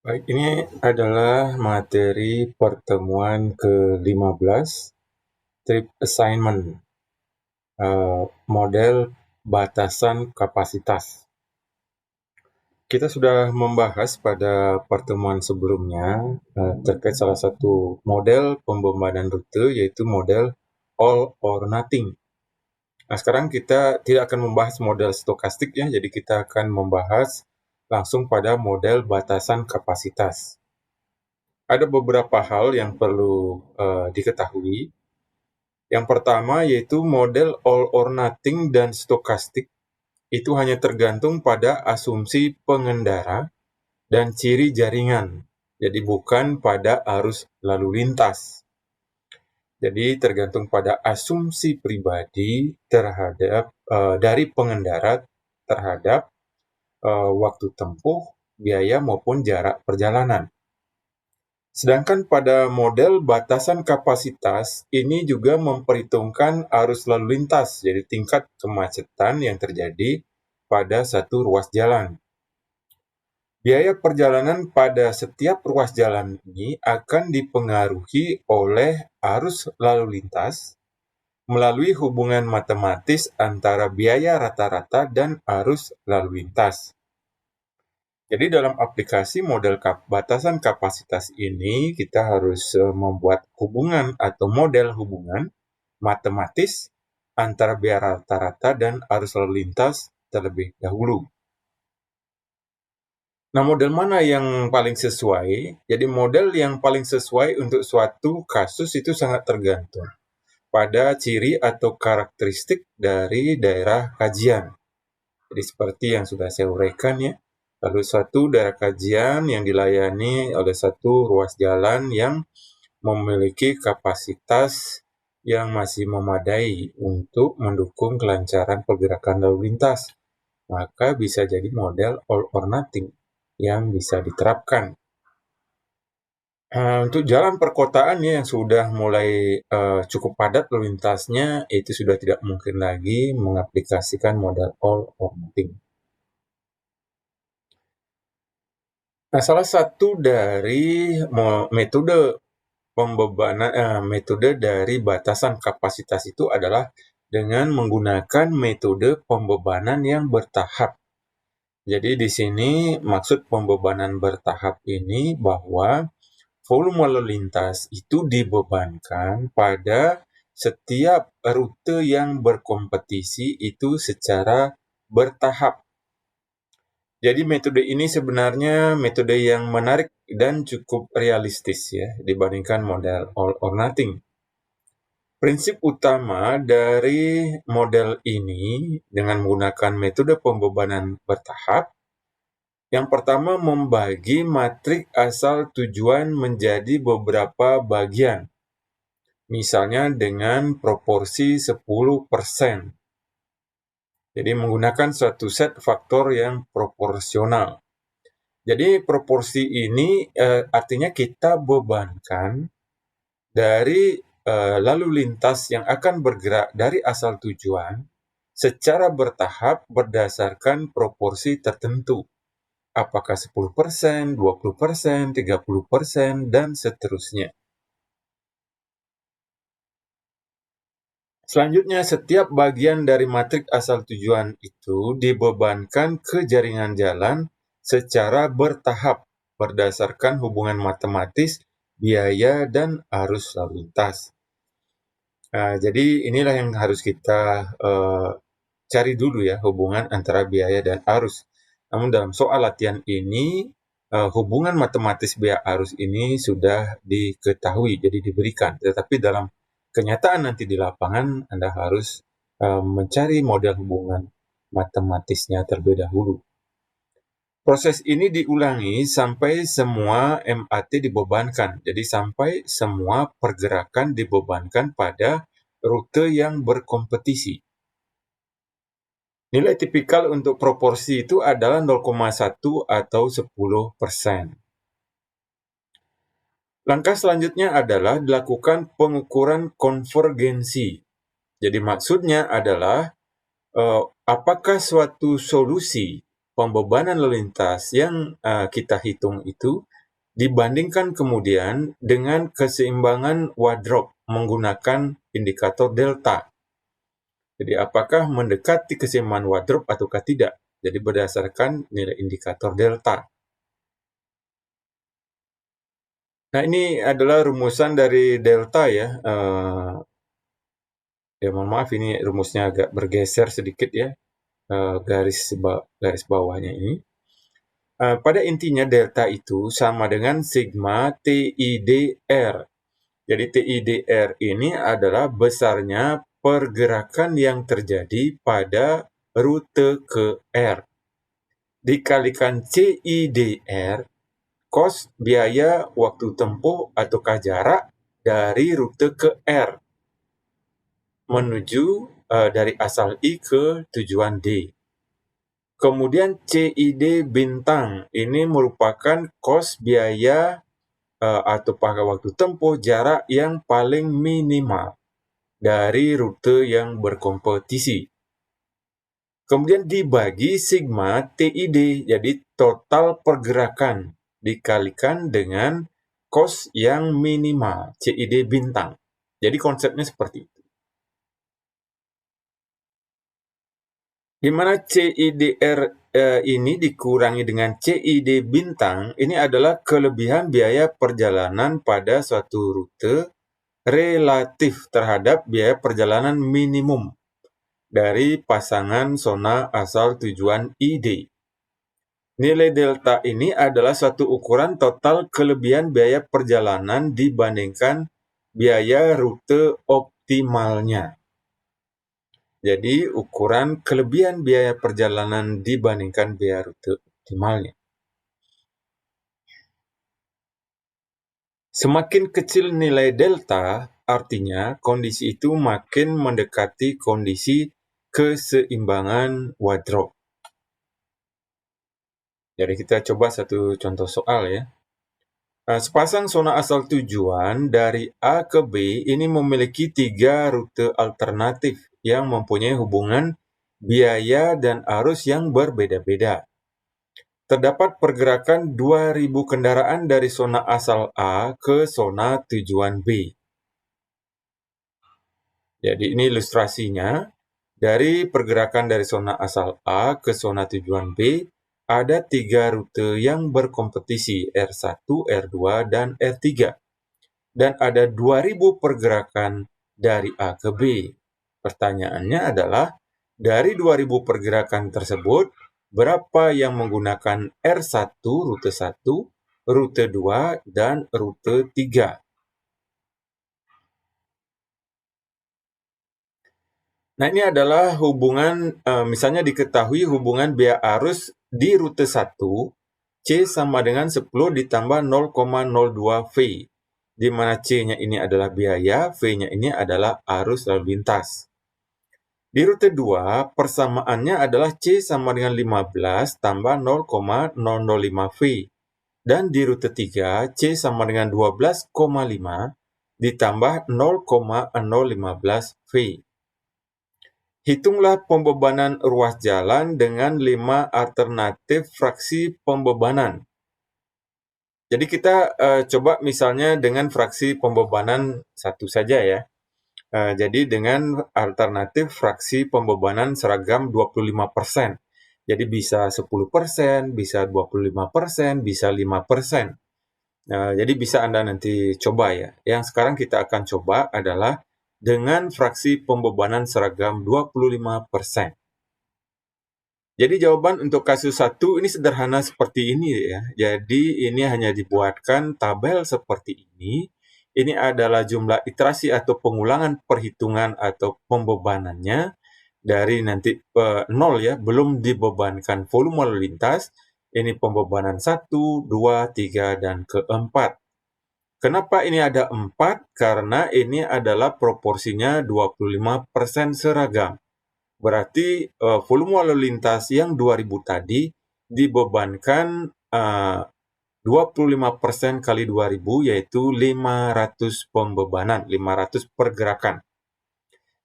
Baik, ini adalah materi pertemuan ke-15, trip assignment, model batasan kapasitas. Kita sudah membahas pada pertemuan sebelumnya terkait salah satu model pembebanan rute, yaitu model all or nothing. Nah, sekarang kita tidak akan membahas model stokastik ya, jadi kita akan membahas langsung pada model batasan kapasitas. Ada beberapa hal yang perlu diketahui. Yang pertama yaitu model all or nothing dan stokastik itu hanya tergantung pada asumsi pengendara dan ciri jaringan. Jadi bukan pada arus lalu lintas. Jadi tergantung pada asumsi pribadi terhadap dari pengendara terhadap waktu tempuh, biaya maupun jarak perjalanan. Sedangkan pada model batasan kapasitas, ini juga memperhitungkan arus lalu lintas, jadi tingkat kemacetan yang terjadi pada satu ruas jalan. Biaya perjalanan pada setiap ruas jalan ini akan dipengaruhi oleh arus lalu lintas melalui hubungan matematis antara biaya rata-rata dan arus lalu lintas. Jadi dalam aplikasi model batasan kapasitas ini, kita harus membuat hubungan atau model hubungan matematis antara biaya rata-rata dan arus lalu lintas terlebih dahulu. Nah, model mana yang paling sesuai? Jadi model yang paling sesuai untuk suatu kasus itu sangat tergantung pada ciri atau karakteristik dari daerah kajian. Jadi seperti yang sudah saya uraikan ya, lalu suatu daerah kajian yang dilayani oleh satu ruas jalan yang memiliki kapasitas yang masih memadai untuk mendukung kelancaran pergerakan lalu lintas, maka bisa jadi model all or nothing yang bisa diterapkan. Untuk jalan perkotaan ya, yang sudah mulai cukup padat lalu lintasnya, itu sudah tidak mungkin lagi mengaplikasikan model all or nothing. Nah, salah satu dari metode metode dari batasan kapasitas itu adalah dengan menggunakan metode pembebanan yang bertahap. Jadi di sini maksud pembebanan bertahap ini bahwa volume lalu lintas itu dibebankan pada setiap rute yang berkompetisi itu secara bertahap. Jadi metode ini sebenarnya metode yang menarik dan cukup realistis ya dibandingkan model all or nothing. Prinsip utama dari model ini dengan menggunakan metode pembebanan bertahap, yang pertama membagi matrik asal tujuan menjadi beberapa bagian, misalnya dengan proporsi 10%. Jadi menggunakan suatu set faktor yang proporsional. Jadi proporsi ini artinya kita bebankan dari lalu lintas yang akan bergerak dari asal tujuan secara bertahap berdasarkan proporsi tertentu. Apakah 10%, 20%, 30%, dan seterusnya. Selanjutnya, setiap bagian dari matrik asal tujuan itu dibebankan ke jaringan jalan secara bertahap berdasarkan hubungan matematis, biaya, dan arus lalu lintas. Jadi inilah yang harus kita cari dulu ya, hubungan antara biaya dan arus. Namun dalam soal latihan ini, hubungan matematis biaya arus ini sudah diketahui, jadi diberikan. Tetapi dalam kenyataan nanti di lapangan, Anda harus mencari model hubungan matematisnya terlebih dahulu. Proses ini diulangi sampai semua MAT dibebankan. Jadi sampai semua pergerakan dibebankan pada rute yang berkompetisi. Nilai tipikal untuk proporsi itu adalah 0,1 atau 10%. Langkah selanjutnya adalah dilakukan pengukuran konvergensi. Jadi maksudnya adalah apakah suatu solusi pembebanan lalu lintas yang kita hitung itu Dibandingkan kemudian dengan keseimbangan Wardrop menggunakan indikator delta. Jadi apakah mendekati keseimbangan Wardrop ataukah tidak? Jadi berdasarkan nilai indikator delta. Nah, ini adalah rumusan dari delta ya. Ya mohon maaf, ini rumusnya agak bergeser sedikit ya, garis bawahnya ini. Pada intinya delta itu sama dengan sigma TIDR. Jadi TIDR ini adalah besarnya pergerakan yang terjadi pada rute ke R. Dikalikan CIDR, kos biaya waktu tempuh ataukah jarak dari rute ke R menuju dari asal I ke tujuan D. Kemudian CID bintang ini merupakan kos biaya atau pakai waktu tempuh jarak yang paling minimal dari rute yang berkompetisi. Kemudian dibagi sigma TID, jadi total pergerakan dikalikan dengan kos yang minimal, CID bintang. Jadi konsepnya seperti itu. Di mana CIDR ini dikurangi dengan CID bintang, ini adalah kelebihan biaya perjalanan pada suatu rute relatif terhadap biaya perjalanan minimum dari pasangan zona asal tujuan ID. Nilai delta ini adalah suatu ukuran total kelebihan biaya perjalanan dibandingkan biaya rute optimalnya. Jadi ukuran kelebihan biaya perjalanan dibandingkan biaya rute optimalnya. Semakin kecil nilai delta, artinya kondisi itu makin mendekati kondisi keseimbangan Wardrop. Jadi kita coba satu contoh soal ya. Sepasang zona asal tujuan dari A ke B ini memiliki 3 rute alternatif yang mempunyai hubungan biaya dan arus yang berbeda-beda. Terdapat pergerakan 2.000 kendaraan dari zona asal A ke zona tujuan B. Jadi ini ilustrasinya. Dari pergerakan dari zona asal A ke zona tujuan B, ada 3 rute yang berkompetisi, R1, R2, dan R3. Dan ada 2.000 pergerakan dari A ke B. Pertanyaannya adalah, dari 2.000 pergerakan tersebut, berapa yang menggunakan R1, rute 1, rute 2, dan rute 3? Nah, ini adalah hubungan, misalnya diketahui hubungan biaya arus di rute 1, C sama dengan 10 ditambah 0,02 V, di mana C-nya ini adalah biaya, V-nya ini adalah arus lalu lintas. Di rute 2, persamaannya adalah C sama dengan 15 tambah 0,005 V. Dan di rute 3, C sama dengan 12,5 ditambah 0,015 V. Hitunglah pembebanan ruas jalan dengan 5 alternatif fraksi pembebanan. Jadi kita coba misalnya dengan fraksi pembebanan 1 saja ya. Jadi dengan alternatif fraksi pembebanan seragam 25%. Jadi bisa 10%, bisa 25%, bisa 5%. Jadi bisa Anda nanti coba ya. Yang sekarang kita akan coba adalah dengan fraksi pembebanan seragam 25%. Jadi jawaban untuk kasus 1 ini sederhana seperti ini ya. Jadi ini hanya dibuatkan tabel seperti ini. Ini adalah jumlah iterasi atau pengulangan perhitungan atau pembebanannya dari nanti 0 ya, belum dibebankan volume lalu lintas. Ini pembebanan 1, 2, 3, dan keempat. Kenapa ini ada 4? Karena ini adalah proporsinya 25% seragam. Berarti volume lalu lintas yang 2.000 tadi dibebankan 25% kali 2.000, yaitu 500 pembebanan, 500 pergerakan.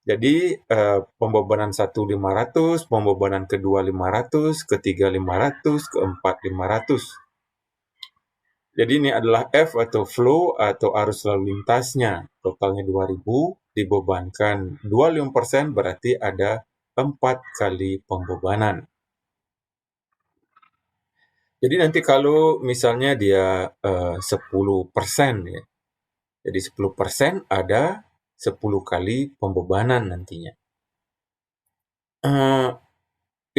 Jadi pembebanan 1 500, pembebanan kedua 500, ketiga 500, keempat 500. Jadi ini adalah F atau flow atau arus lalu lintasnya. Totalnya 2000 dibebankan 25% berarti ada 4 kali pembebanan. Jadi nanti kalau misalnya dia 10% ya. Jadi 10% ada 10 kali pembebanan nantinya.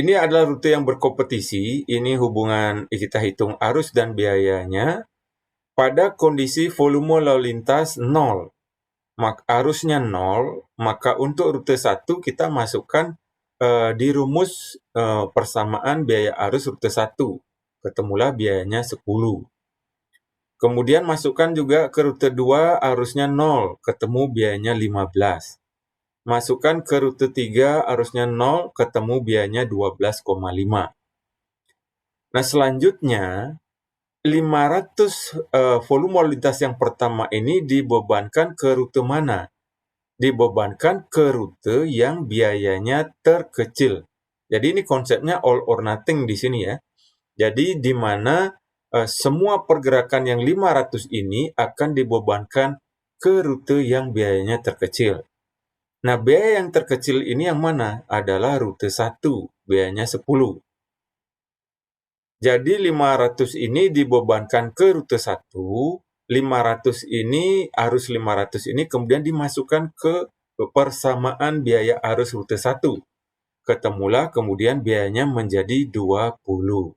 Ini adalah rute yang berkompetisi. Ini hubungan kita hitung arus dan biayanya pada kondisi volume lalu lintas 0. Arusnya 0, maka untuk rute 1 kita masukkan di rumus persamaan biaya arus rute 1. Ketemulah biayanya 10. Kemudian masukkan juga ke rute 2 arusnya 0, ketemu biayanya 15. Masukkan ke rute 3 arusnya 0, ketemu biayanya 12,5. Nah, selanjutnya 500 volume lalu lintas yang pertama ini dibebankan ke rute mana? Dibebankan ke rute yang biayanya terkecil. Jadi ini konsepnya all or nothing di sini ya. Jadi di mana semua pergerakan yang 500 ini akan dibebankan ke rute yang biayanya terkecil. Nah, biaya yang terkecil ini yang mana? Adalah rute 1, biayanya 10. Jadi 500 ini dibebankan ke rute 1, 500 ini, arus 500 ini kemudian dimasukkan ke persamaan biaya arus rute 1. Ketemulah kemudian biayanya menjadi 20.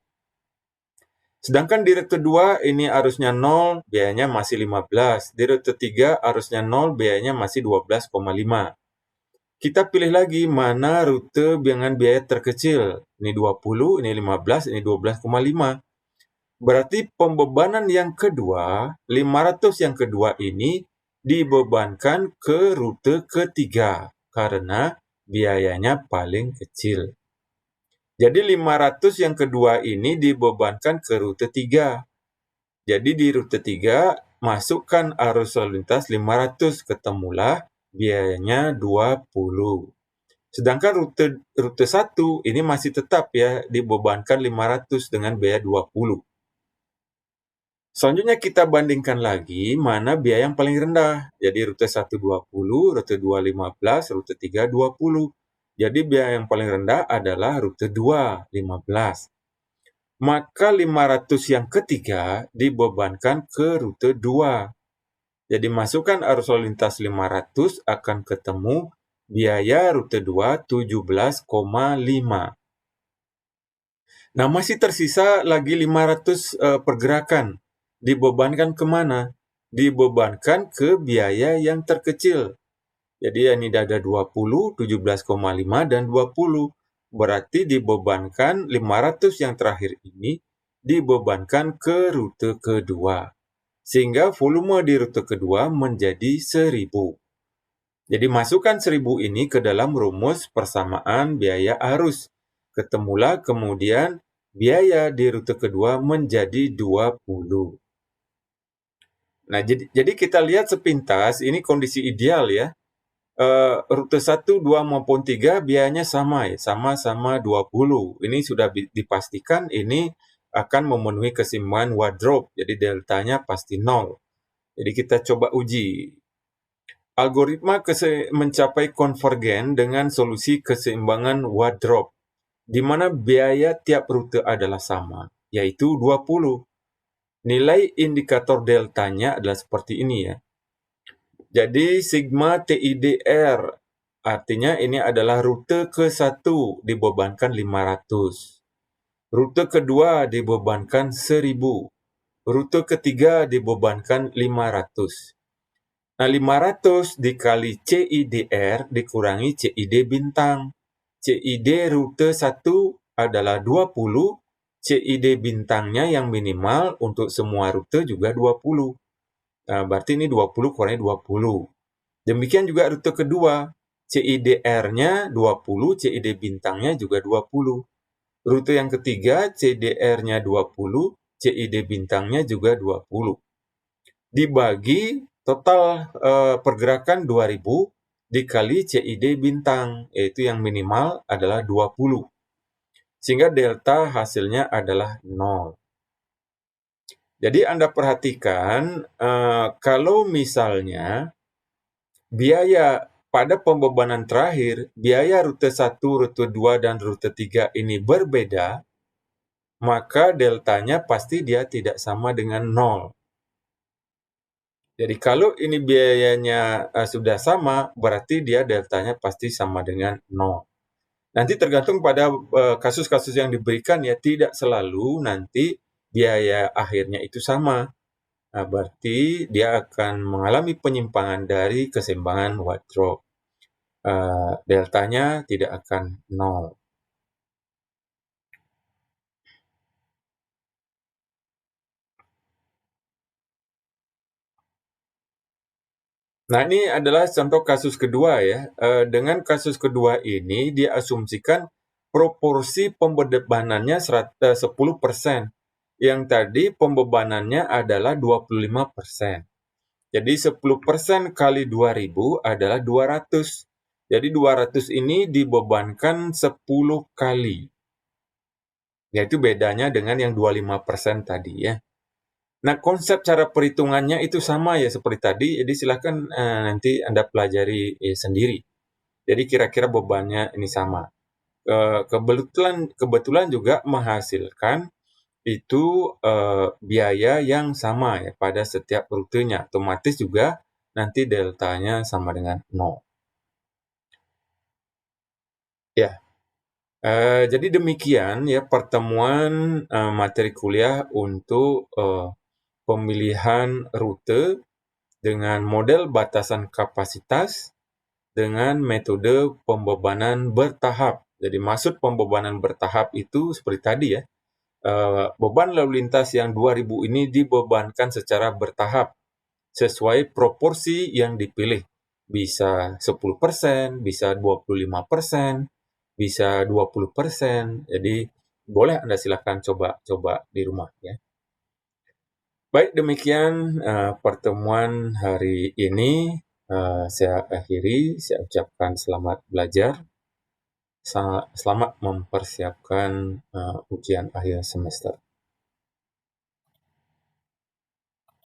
Sedangkan di rute 2 ini arusnya 0, biayanya masih 15. Di rute 3 arusnya 0, biayanya masih 12,5. Kita pilih lagi mana rute dengan biaya terkecil. Ini 20, ini 15, ini 12,5. Berarti pembebanan yang kedua, 500 yang kedua ini dibebankan ke rute ketiga karena biayanya paling kecil. Jadi 500 yang kedua ini dibebankan ke rute 3. Jadi di rute 3 masukkan arus lalu lintas 500, ketemulah biayanya 20. Sedangkan rute 1 ini masih tetap ya dibebankan 500 dengan biaya 20. Selanjutnya kita bandingkan lagi mana biaya yang paling rendah. Jadi rute 1 20, rute 2 15, rute 3 20. Jadi biaya yang paling rendah adalah rute 2 15. Maka 500 yang ketiga dibebankan ke rute 2. Jadi masukkan arus lalu lintas 500 akan ketemu biaya rute 2 17,5. Nah, masih tersisa lagi 500 pergerakan. Dibebankan kemana? Dibebankan ke biaya yang terkecil. Jadi ini ada 20, 17,5, dan 20. Berarti dibebankan 500 yang terakhir ini dibebankan ke rute kedua. Sehingga volume di rute kedua menjadi 1000. Jadi masukkan 1000 ini ke dalam rumus persamaan biaya arus. Ketemulah kemudian biaya di rute kedua menjadi 20. Nah, jadi kita lihat sepintas ini kondisi ideal ya. Rute 1, 2 maupun 3 biayanya sama ya, sama-sama 20. Ini sudah dipastikan ini akan memenuhi keseimbangan Wardrop. Jadi deltanya pasti 0. Jadi kita coba uji. Algoritma mencapai konvergen dengan solusi keseimbangan Wardrop, di mana biaya tiap rute adalah sama, yaitu 20. Nilai indikator deltanya adalah seperti ini ya. Jadi sigma TIDR, artinya ini adalah rute ke-1 dibebankan 500. Rute kedua dibebankan 1000. Rute ketiga dibebankan 500. Nah, 500 dikali CIDR dikurangi CID bintang. CID rute 1 adalah 20, CID bintangnya yang minimal untuk semua rute juga 20. Nah, berarti ini 20 kurangi 20. Demikian juga rute kedua, CIDR-nya 20, CID bintangnya juga 20. Rute yang ketiga, CIDR-nya 20, CID bintangnya juga 20. Dibagi total pergerakan 2000 dikali CID bintang, yaitu yang minimal adalah 20. Sehingga delta hasilnya adalah 0. Jadi Anda perhatikan, kalau misalnya biaya pada pembebanan terakhir, biaya rute 1, rute 2, dan rute 3 ini berbeda, maka deltanya pasti dia tidak sama dengan 0. Jadi kalau ini biayanya sudah sama, berarti dia deltanya pasti sama dengan 0. Nanti tergantung pada kasus-kasus yang diberikan ya, tidak selalu nanti biaya akhirnya itu sama. Nah, berarti dia akan mengalami penyimpangan dari keseimbangan Watt-Raw. Deltanya tidak akan 0. Nah, ini adalah contoh kasus kedua ya. Dengan kasus kedua ini, diasumsikan proporsi pembebanannya 10%. Yang tadi pembebanannya adalah 25%. Jadi 10% kali 2.000 adalah 200. Jadi 200 ini dibebankan 10 kali. Yaitu bedanya dengan yang 25% tadi ya. Nah, konsep cara perhitungannya itu sama ya seperti tadi, jadi silakan nanti Anda pelajari sendiri. Jadi kira-kira bebannya ini sama. Kebetulan juga menghasilkan itu biaya yang sama ya pada setiap rutenya. Otomatis juga nanti deltanya sama dengan 0. Ya, jadi demikian ya pertemuan materi kuliah untuk pemilihan rute dengan model batasan kapasitas dengan metode pembebanan bertahap. Jadi maksud pembebanan bertahap itu seperti tadi ya, beban lalu lintas yang 2.000 ini dibebankan secara bertahap sesuai proporsi yang dipilih. Bisa 10%, bisa 25%, bisa 20%. Jadi boleh Anda silakan coba di rumah ya. Baik, demikian pertemuan hari ini. Saya akhiri, saya ucapkan selamat belajar, selamat mempersiapkan ujian akhir semester.